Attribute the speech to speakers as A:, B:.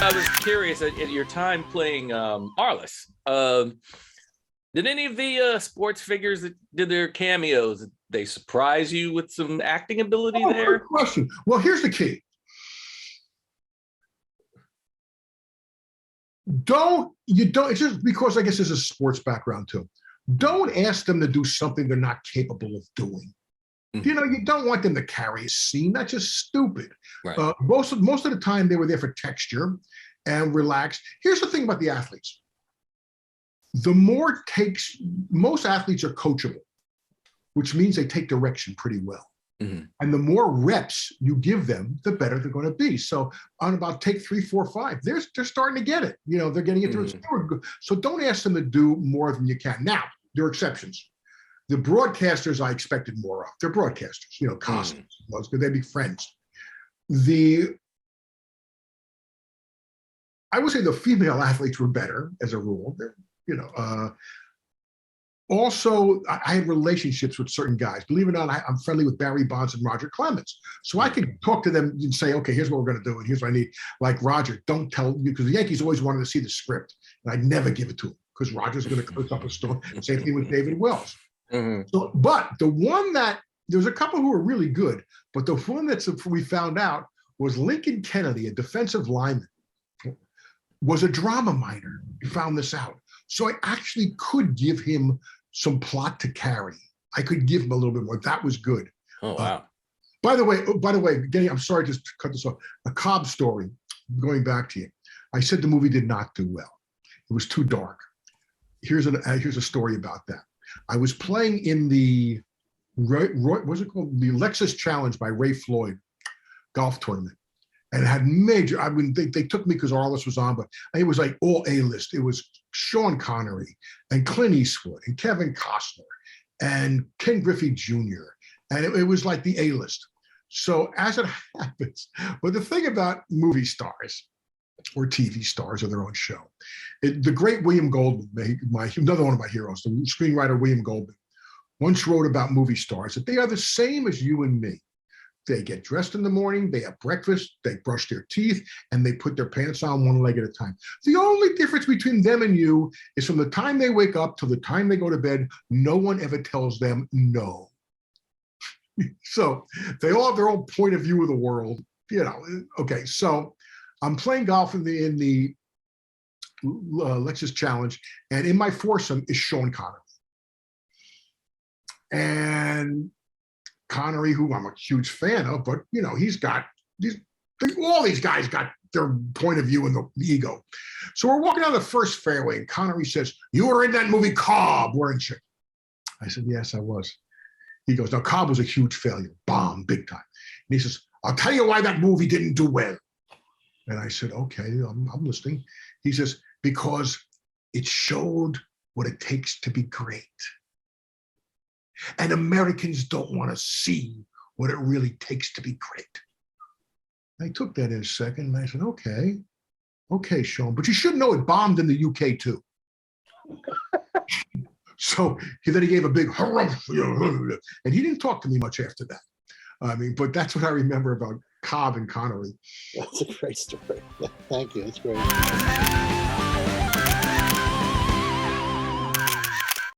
A: I was curious at your time playing Arliss. Did any of the sports figures that did their cameos, did they surprise you with some acting ability there?
B: Good question. Well, here's the key. It's just because I guess there's a sports background too. Don't ask them to do something they're not capable of doing. You know, you don't want them to carry a scene. That's just stupid.
A: Right.
B: Most of the time they were there for texture and relaxed. Here's the thing about the athletes. Most athletes are coachable, which means they take direction pretty well. And the more reps you give them, the better they're going to be. So on about take 3, 4, 5, they're starting to get it. You know, they're getting it through. So don't ask them to do more than you can. Now, there are exceptions. The broadcasters I expected more of. They're broadcasters, you know, costumes. They'd be friends. I would say the female athletes were better as a rule. You know, also, I had relationships with certain guys. Believe it or not, I'm friendly with Barry Bonds and Roger Clemens. So I could talk to them and say, okay, here's what we're going to do, and here's what I need. Like Roger, don't tell you, because the Yankees always wanted to see the script, and I'd never give it to him because Roger's going to cook up a story. Same thing with David Wells. So, but the one that there's a couple who were really good, but the one that we found out was Lincoln Kennedy, a defensive lineman, was a drama minor. We found this out. So I actually could give him some plot to carry. I could give him a little bit more. That was good.
A: Oh, wow.
B: By the way, I'm sorry to cut this off. A Cobb story, going back to you. I said the movie did not do well. It was too dark. Here's a story about that. I was playing in the, what's it called? The Lexus Challenge by Ray Floyd golf tournament. And it had major, I mean, they took me because Arliss was on, but it was like all A-list. It was Sean Connery and Clint Eastwood and Kevin Costner and Ken Griffey Jr. And it was like the A-list. So as it happens, but the thing about movie stars or TV stars or their own show, the great William Goldman, another one of my heroes, the screenwriter William Goldman, once wrote about movie stars that they are the same as you and me. They get dressed in the morning, they have breakfast, they brush their teeth, and they put their pants on one leg at a time. The only difference between them and you is from the time they wake up till the time they go to bed, no one ever tells them no. So they all have their own point of view of the world, you know. Okay, so I'm playing golf in the Lexus Challenge, and in my foursome is Sean Connery. And Connery, who I'm a huge fan of, but you know, all these guys got their point of view and the ego. So we're walking down the first fairway, and Connery says, "You were in that movie Cobb, weren't you?" I said, "Yes, I was." He goes, "Now Cobb was a huge failure, bomb, big time." And he says, "I'll tell you why that movie didn't do well." And I said, "Okay, I'm listening." He says, "Because it showed what it takes to be great. And Americans don't want to see what it really takes to be great." I took that in a second and I said, okay, Sean, but you should know it bombed in the UK too. So then he gave a big, and he didn't talk to me much after that. I mean, but that's what I remember about Cobb and Connery.
C: That's a great story. Thank you. That's great.